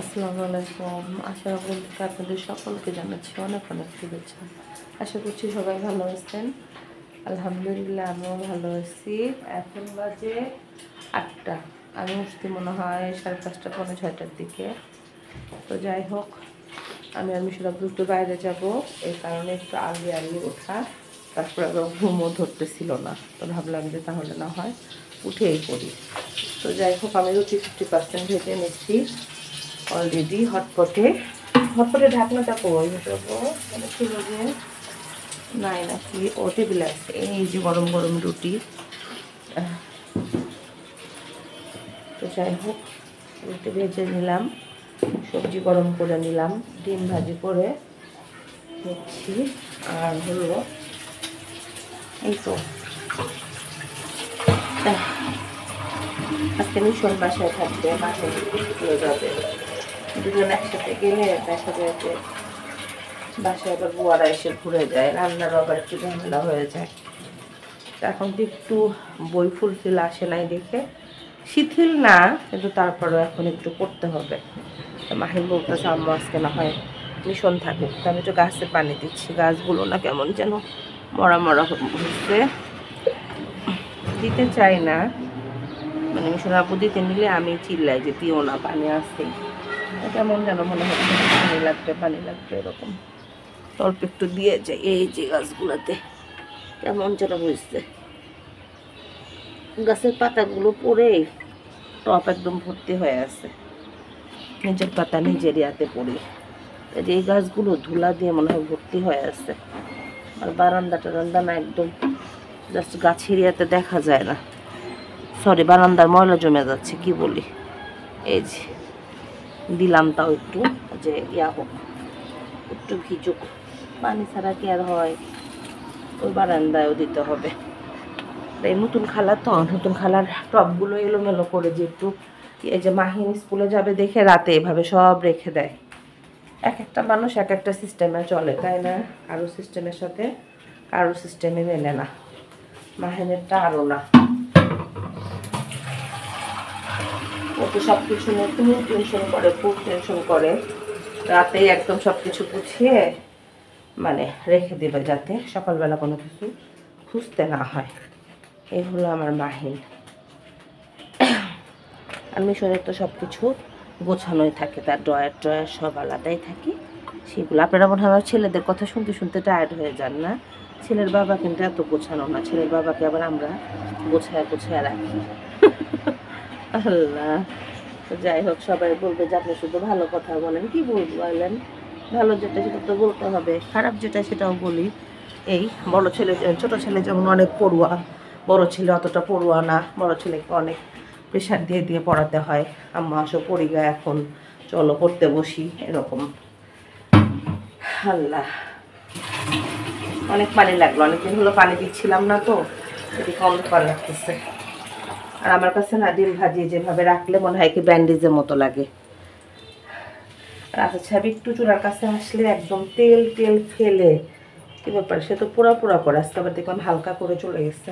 আসসালামু আলাইকুম। আশা করি আপনাদের সকলকে জানাচ্ছি অনেক অনেক শুভেচ্ছা। আশা করছি সবাই ভালো আছেন। আলহামদুলিল্লাহ আমিও ভালো আছি। এখন বাজে 8টা। আমি উঠতে মনে হয় 5:30 পৌনে 6টার দিকে। তো যাই হোক, আমি আর মিশরা একটু বাইরে যাব, এই কারণে একটু আগে আগে ওঠা। তারপরে আবার ঘুমও ধরতেছিল না, তো ভাবলাম যে তাহলে না হয় উঠেই পড়ি। তো যাই হোক, আমি রুটি 50% ভেজে নিচ্ছি অলরেডি হটপটে। ঢাকনাটা কই মানে ছিল যে নাই নাকি, ও টেবিলে আছে। এই যে গরম গরম রুটি। তো যাই হোক, রুটি ভেজে নিলাম, সবজি গরম করে নিলাম, ডিম ভাজি করে নিচ্ছি। আর হলো এই তো আজকে মিশন বাসায় থাকবে, বাসায় চলে যাবে। দুজন একসাথে গেলে দেখা যায় যে বাসায় আবার বুয়ারা এসে ঘুরে যায়, রান্নারও আবার একটু ঝামেলা হয়ে যায়। এখন তো একটু বই ফুলফিল আসে নাই দেখে শিথিল না, কিন্তু তারপরেও এখন একটু করতে হবে। মাহিন বলতেছে আম্মু আজকে না হয় মিশন থাকুক। তো আমি একটু গাছে পানি দিচ্ছি, গাছগুলো না কেমন যেন মরা মরা হচ্ছে, দিতে চাই না। মানে মিশন আপু দিতে নিলে আমি চিল্লাই যে দিও না, পানি আসছেই। কেমন যেন মনে হচ্ছে পানি লাগবে এরকম। অল্প একটু দিয়ে যাই। এই যে গাছগুলোতে কেমন যেন হয়েছে, গাছের পাতাগুলো পড়ে টপ একদম ভর্তি হয়ে আছে। নিজের পাতা নিজের ইয়াতে পড়ি, যে এই গাছগুলো ধুলা দিয়ে মনে হয় ভর্তি হয়ে আছে। আর বারান্দা টারান্দা না, একদম জাস্ট গাছের ইয়াতে দেখা যায় না। সরি, বারান্দার ময়লা জমে যাচ্ছে, কি বলি। এই যে দিলাম, তাও একটু যে ইয়া হোক, একটু ভিজুক, পানি ছাড়া কি আর হয়। ওই বারান্দায়ও দিতে হবে। এই নতুন খালা তো, নতুন খালার টবগুলো এলোমেলো করে যে একটু, এই যে মাহিন স্কুলে যাবে দেখে রাতে এভাবে সব রেখে দেয়। এক একটা মানুষ এক একটা সিস্টেমে চলে, তাই না? কারো সিস্টেমের সাথে কারো সিস্টেমে মেলে না। মাহিনেরটা আরও না। ও তো সব কিছু নিয়ে খুব টেনশন করে, খুব টেনশন করে। রাতেই একদম সব কিছু গুছিয়ে মানে রেখে দেবে, যাতে সকালবেলা কোনো কিছু খুঁজতে না হয়। এই হলো আমার মাহিন। আর মিশনের তো সব কিছু গোছানোই থাকে, তার ড্রয়ার সব আলাদাই থাকে। সেগুলো আপনারা মনে হয় আমার ছেলেদের কথা শুনতে শুনতে টায়ার্ড হয়ে যান না? ছেলের বাবা কিন্তু এত গোছানো না, ছেলের বাবাকে আবার আমরা গোছায় গোছায় রাখি। আল্লাহ। তো যাই হোক, সবাই বলবে যে আপনি শুধু ভালো কথা বলেন। কি বলবো বলেন? ভালো যেটা সেটা তো বলতে হবে, খারাপ যেটা সেটাও বলি। এই বড় ছেলে, ছোট ছেলে যেমন অনেক পড়ুয়া, বড় ছেলে অতটা পড়ুয়া না। বড় ছেলেকে অনেক প্রেশার দিয়ে দিয়ে পড়াতে হয়। আম্মা আসো পড়ি গা, এখন চলো পড়তে বসি, এরকম। আল্লাহ, অনেক পানি লাগলো, অনেকদিন হলো পানি দিচ্ছিলাম না, তো এদিকে অন্ধকার লাগতেছে। আর আমার কাছে না ডিম ভাজি যেভাবে রাখলে মনে হয় কি ব্যান্ডেজের মতো লাগে। আর আচ্ছা ছাবি একটু চূড়ার কাছে আসলে একদম তেল তেল ফেলে, কি ব্যাপার, সে তো পোড়া পোড়া করে। আজকে আবার দেখলাম হালকা করে চলে গেছে।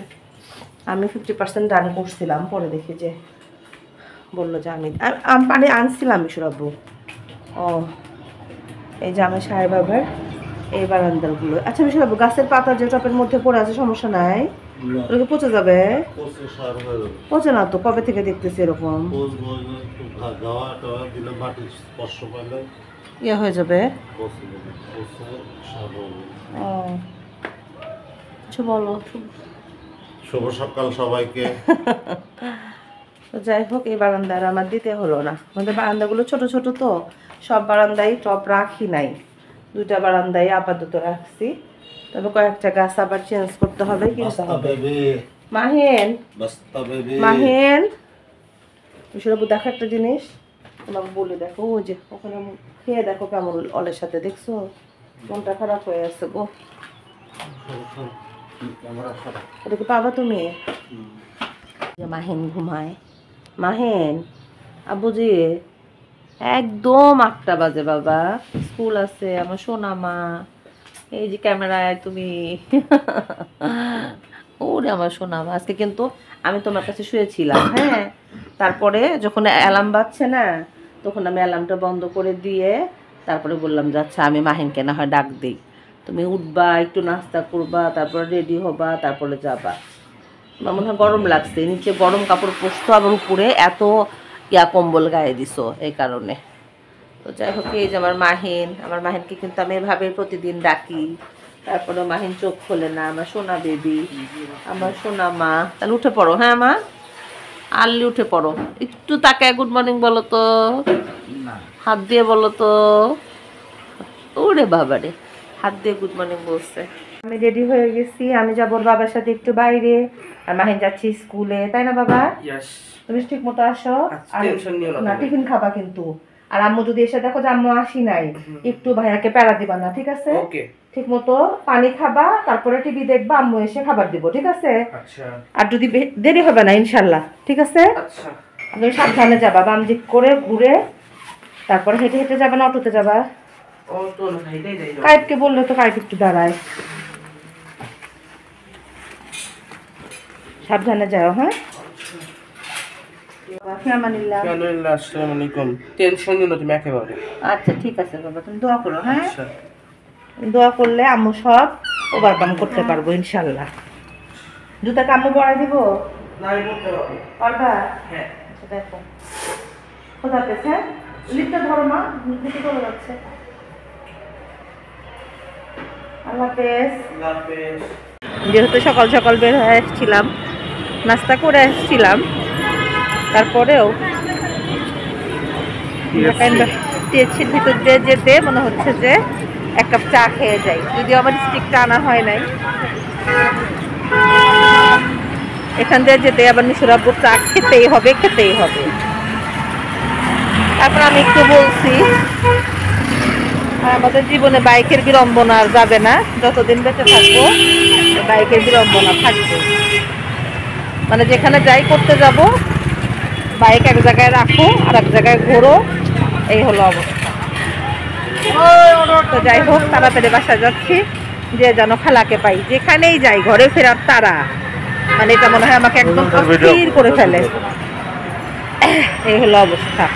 আমি 50% ডান করছিলাম, পরে দেখি যে বললো যে আমি পানি আনছিলাম মিশরাব্বু। ও, এই যে আমার সাহেব বাবার এই বারান্দারগুলো। আচ্ছা মিশরাব্বু, গাছের পাতা যে টপের মধ্যে পড়ে আছে সমস্যা নাই? ওগুলো পচে যাবে? পচে না তো, কবে থেকে দেখতেছি এরকম ইয়ে হয়ে যাবে। ও আচ্ছা, বলো। শুভ সকাল সবাইকে। তো যাই হোক, এই বারান্দার আমার দিতে হলো না। আমাদের বারান্দাগুলো ছোট ছোট তো, সব বারান্দায় টপ রাখি নাই, 2টা বারান্দায় আপাতত রাখছি। তবে কয়েকটা গাছ আবার চেঞ্জ করতে হবে, কিনতে হবে। মাহেন, মাহেন, মিশরাবু দেখো একটা জিনিস, তোমাকে বলে দেখো। ও যে ওখানে খেয়ে দেখো কেমন অলের সাথে, দেখছো? মনটা খারাপ হয়ে আছে গো। এটা কি পাবা তুমি? মাহেন ঘুমায়। মাহেন, আব্বুজি একদম 8টা বাজে বাবা, স্কুল আছে আমার সোনা মা। এই যে ক্যামেরায় তুমি। ওরে আমার সোনা মা, আজকে কিন্তু আমি তোমার কাছে শুয়েছিলাম, হ্যাঁ। তারপরে যখন অ্যালার্ম বাজছে না, তখন আমি অ্যালার্মটা বন্ধ করে দিয়ে তারপরে বললাম যে আচ্ছা আমি মাহিনকে না হয় ডাক দিই, তুমি উঠবা, একটু নাস্তা করবা, তারপরে রেডি হবা, তারপরে যাবা। আমার মনে হয় গরম লাগছে, নিচে গরম কাপড় পরতো, আবার উপরে এত কম্বল গায়ে দিছো, এই কারণে। তো যাই হোক, এই যে আমার মাহিনকে কিন্তু আমি এভাবে প্রতিদিন ডাকি, তারপরে মাহিন চোখ খোলে না। আমার সোনা বেবি, আমার সোনা মা। তাহলে উঠে পড়ো, হ্যাঁ মা, আর্লি উঠে পড়ো। একটু তাকায় গুড মর্নিং বলো তো, হাত দিয়ে বলো তো। ওরে বাবা রে, হাত দিয়ে গুড মর্নিং বলছে। আমি রেডি হয়ে গেছি, আমি যাবো বাবার সাথে একটু বাইরে, আর মাহিন যাচ্ছি স্কুলে, তাই না বাবা? তুমি ঠিক মতো আসো, আর না টিফিন খাবা কিন্তু। আর আম্মু যদি এসে দেখো যে আম্মু আসি নাই, একটু ভাইয়াকে প্যারা দিবা না, ঠিক আছে? ঠিক মতো পানি খাবা, তারপরে টিভি দেখবা, আম্মু এসে খাবার দিব, ঠিক আছে? আর যদি দেরি হবে না ইনশাল্লাহ, ঠিক আছে? তুমি সাবধানে যাবা, বাম দিক করে ঘুরে, তারপরে হেঁটে হেঁটে যাবা না অটোতে যাবা? কাইপকে বললে তো কাইপ একটু দাঁড়ায়। সাবধানে যাও, হ্যাঁ? আচ্ছা ঠিক আছে বাবা, তুমি দোয়া করো, হ্যাঁ? দোয়া করলে আম্মু সব ওভারকাম করতে পারবো ইনশাল্লাহ। জুতাকে আম্মু পরাই দিব? পারবা? আচ্ছা দেখো, কোথা পেছে? লিফটটা ধরো মা, লিফটে চলে যাচ্ছে। আল্লাহ হাফেজ। যেহেতু সকাল সকাল বের হয়ে এসেছিলাম, নাস্তা করে এসেছিলাম, তারপরেও টিএসসির ভিতর দিয়ে যেতে মনে হচ্ছে যে এক কাপ চা খেয়ে যাই, যদিও আমার স্টিকটা আনা হয় নাই। এখান দিয়ে যেতে আবার নিশুরাব্বুর চা খেতেই হবে। তারপর আমি একটু বলছি আমাদের জীবনে বাইকের বিড়ম্বনা আর যাবে না, যতদিন বেঁচে থাকবো বাইকের বিড়ম্বনা থাকবে। মানে যেখানে যাই করতে যাব, বাইক এক জায়গায় রাখো আর এক জায়গায় ঘোরো, এই হলো অবস্থা। তো যাই হোক, তাড়াতাড়ি বাসা যাচ্ছি, যে যেন খালাকে পাই, যেখানেই যাই ঘরে ফেরার তারা, মানে এটা মনে হয় আমাকে একদম অস্থির করে ফেলে, এই হলো অবস্থা।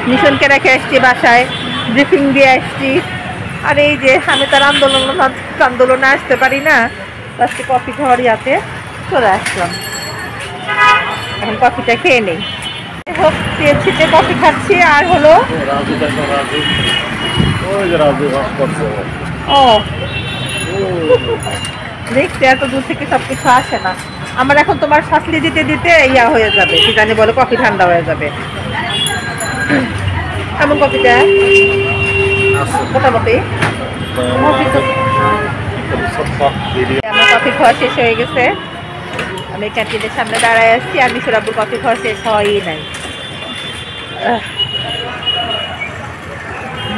মিশনকে রেখে এসছি বাসায়, ব্রিফিং দিয়ে আসছি, আর এই যে আমি তার আন্দোলনে আসতে পারি না, লাস্টে কফি খাওয়ার ইয়াতে চলে আসলাম। এখন কফিটা খেয়ে নেই। হোক, টিএসসিতে কফি খাচ্ছি, আর হলো ও দেখতে এত দূর থেকে সবকিছু আসে না। আমার এখন তোমার শাসলি দিতে দিতে ইয়া হয়ে যাবে, কি জানি বলে, কফি ঠান্ডা হয়ে যাবে। কেমন কফিটা? মোটামুটি আমার কফি খাওয়া শেষ হয়ে গেছে, আমি ক্যান্টিনের সামনে দাঁড়ায় আসছি, আর নিশুরাব্বুর কফি খাওয়া শেষ হয়ই নাই।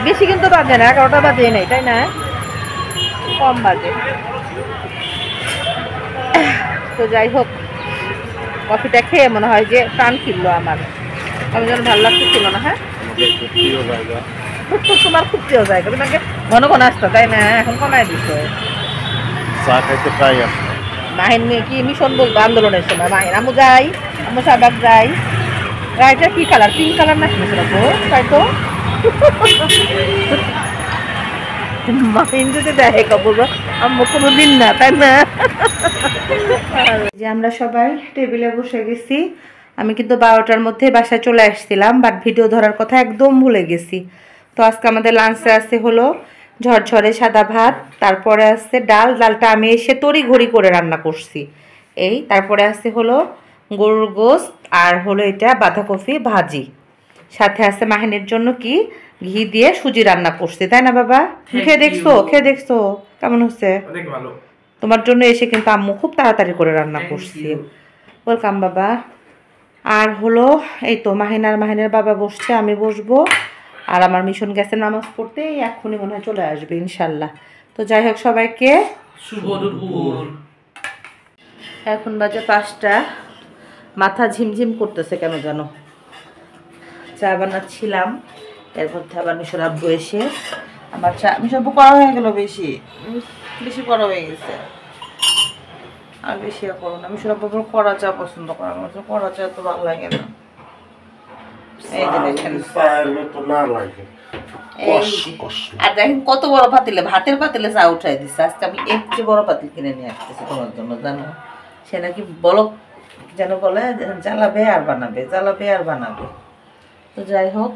বেশি কিন্তু বাজে না, 11টা বাজে নাই, তাই না? কম বাজে। তো যাই হোক, কফিটা খেয়ে মনে হয় যে প্রাণ ফিরলো আমার, আমি যেন ভালো লাগতেছিল না। হ্যাঁ, তোমার খুব প্রিয় জায়গা, তোমাকে ঘন ঘন আসতো, তাই না? এখন কমাই দিছো। মাহিন কি মিশন বলবো আন্দোলনের সময়? মাহিন আমু যাই, আমু সাবাক যাই। গাড়িটা কি কালার? পিঙ্ক কালার না? তাই তো। মাহিন যদি দেখে বলবো আম্মু কোনোদিন না, তাই না? যে আমরা সবাই টেবিলে বসে গেছি, আমি কিন্তু 12টার মধ্যে বাসায় চলে আসছিলাম, বাট ভিডিও ধরার কথা একদম ভুলে গেছি। তো আজকে আমাদের লাঞ্চে আছে হলো ঝরঝরে সাদা ভাত, তারপরে আছে ডালটা আমি এসে তড়িঘড়ি করে রান্না করছি, এই তারপরে আছে হলো গরুর গোশত, আর হলো এটা বাঁধাকপি ভাজি, সাথে আছে মাহিনের জন্য কি ঘি দিয়ে সুজি রান্না করছি, তাই না বাবা? খেয়ে দেখছো কেমন হচ্ছে? তোমার জন্য এসে কিন্তু আম্মু খুব তাড়াতাড়ি করে রান্না করছি। ওয়েলকাম বাবা। আর হলো এই তো মাহিনের বাবা বসছে, আমি বসবো, আর আমার মিশন গেছে নামাজ পড়তে, এক্ষুনি মনে হয় চলে আসবে ইনশাল্লাহ। তো যাই হোক, সবাইকে শুভ দুপুর। এখন বাজে 5টা, মাথা ঝিমঝিম করতেছে কেন জানো। চা বানাচ্ছিলাম, এর মধ্যে আবার মিশন আব্বু এসে আমার চা, মিশন আব্বু করা হয়ে গেল, বেশি করা হয়ে গেছে, আর বেশি করো না। মিশন আব্বু করা চা পছন্দ করে, আমার করা চা তো ভালো লাগে না। এই যে দেখেন, চায়ের মতো না লাগে। এই যে। আর দেখেন কত বড় পাতিলে, ভাতের পাতিলে চা উঠাই দিচ্ছে। আজকে আমি এর চেয়ে বড় পাতিল কিনে নিয়ে আসতেছি তোমার জন্য, জানো? সে নাকি বলক যেন বলে জ্বালাবে আর বানাবে, জ্বালাবে আর বানাবে। তো যাই হোক,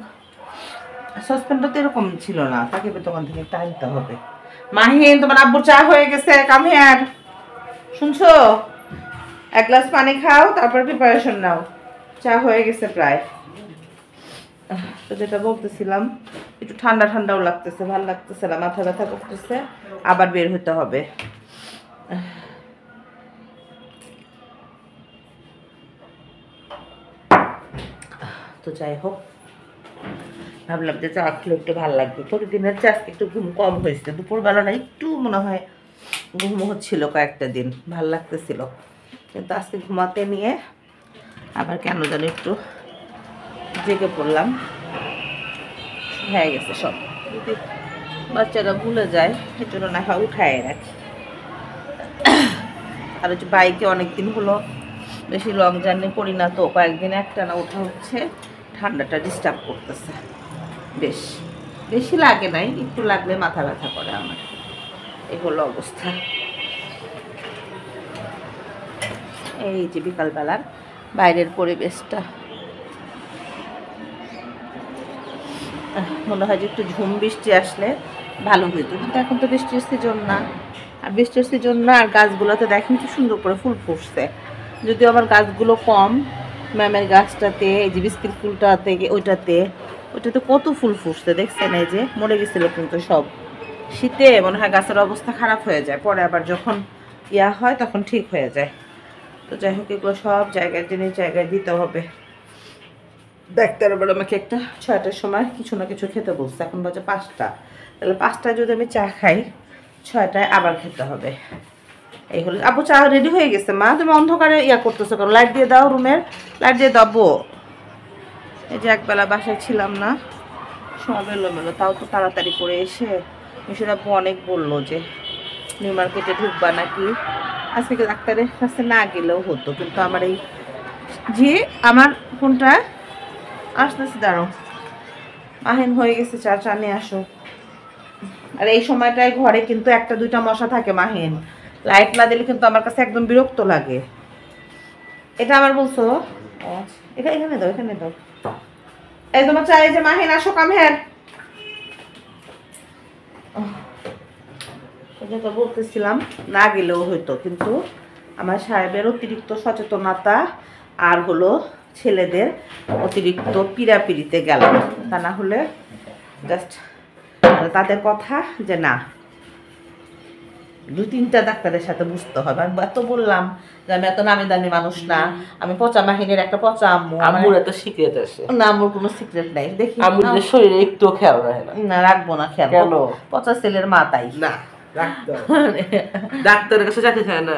সসপ্যানটা তো এরকম ছিল না, তাকে দোকান থেকে একটা আনতে হবে। মাহিন, তোমার আব্বুর চা হয়ে গেছে, কাম হিয়ার। শুনছো? এক গ্লাস পানি খাও, তারপর প্রিপারেশন নাও। চা হয়ে গেছে প্রায়। তো যেটা বলতেছিলাম, একটু ঠান্ডা ঠান্ডাও লাগতেছে, ভালো লাগতেছে না, মাথা ব্যথা করতেছে, আবার বের হতে হবে। তো যাই হোক, ভাবলাম যে চা খেলে একটু ভালো লাগবে। প্রতিদিনের চা আজকে একটু ঘুম কম হয়েছে, দুপুরবেলাটা একটু মনে হয় ঘুম হচ্ছিল, কয়েকটা দিন ভাল লাগতেছিল, কিন্তু আজকে ঘুমাতে নিয়ে আবার কেন জানি একটু জেগে পড়লাম। হয়ে গেছে সব, যদি বাচ্চারা ভুলে যায় এই জন্য না হয় উঠায় রাখি। আর হচ্ছে বাইকে অনেকদিন হলো বেশি লং জার্নি করি না, তো কয়েকদিন একটা না ওঠা হচ্ছে, ঠান্ডাটা ডিস্টার্ব করতেছে। বেশি লাগে নাই, একটু লাগলে মাথা ব্যথা করে আমার, এই হলো অবস্থা। এই যে বিকালবেলার বাইরের পরিবেশটা, মনে হয় যে একটু ঝুম বৃষ্টি আসলে ভালো হইতো, কিন্তু এখন তো বৃষ্টির সিজন না। আর বৃষ্টির সিজন না, আর গাছগুলোতে দেখেন কি সুন্দর করে ফুল ফুটছে। যদিও আমার গাছগুলো কম, ম্যামের গাছটাতে, এই যে বিস্কিট ফুলটাতে, ওইটাতে কত ফুল ফুটছে দেখছেন। এই যে মরে গেছিলো কিন্তু সব, শীতে মনে হয় গাছের অবস্থা খারাপ হয়ে যায়, পরে আবার যখন ইয়া হয় তখন ঠিক হয়ে যায়। তো যাই হোক, এগুলো সব জায়গায় জিনিস জায়গায় দিতে হবে। ডাক্তার আবার আমাকে একটা 6টার সময় কিছু না কিছু খেতে বলছে, এখন বাজে 5টা, তাহলে 5টায় যদি আমি চা খাই 6টায় আবার খেতে হবে। এই হলো। আপু চা রেডি হয়ে গেছে। মা, তুমি অন্ধকারে ইয়া করতেছো কেন? লাইট দিয়ে দাও, রুমের লাইট দিয়ে দাও। এই যে একবেলা বাসায় ছিলাম না, সব এলোমেলো, তাও তো তাড়াতাড়ি করে এসে মিশর আপু অনেক বললো যে নিউ মার্কেটে ঢুকবা নাকি। আজকে ডাক্তারের কাছে না গেলেও হতো, কিন্তু আমার এই যে আমার কোনটা আসতেছে, দাঁড়ো, মাহিন হয়ে গেছে, চা নিয়ে আসো। আর এই সময়টায় ঘরে কিন্তু 1-2টা মশা থাকে মাহিন, লাইট না দিলে কিন্তু আমার কাছে একদম বিরক্ত লাগে। এটা আমার বলছো, এটা এখানে দাও, এখানে দাও। এই তোমার চা, এই যে মাহিন আসো, কাম হ্যাঁ। যেটা বলতেছিলাম, না গেলেও হইতো, কিন্তু আমার সাহেবের অতিরিক্ত সচেতনতা আর হলো ছেলেদের অতিরিক্ত পিড়াপিড়িতে গেলাম, তা না হলে জাস্ট তাদের কথা যে না, 2-3টা ডাক্তারের সাথে বুঝতে হবে। আমি এত বললাম যে আমি এত নামি দামি মানুষ না, আমি পচা মাহিনের একটা পচা আম্মু। আম্মুর একটা সিক্রেট আছে। না, আম্মুর কোনো সিক্রেট নাই, দেখি আম্মুর যে শরীরে একটু খেয়াল রাখে না। না, রাখবো না খেয়াল। কেন? পচা ছেলের মা তাই না, রাখতে হবে। ডাক্তারের কাছে যেতে চায় না।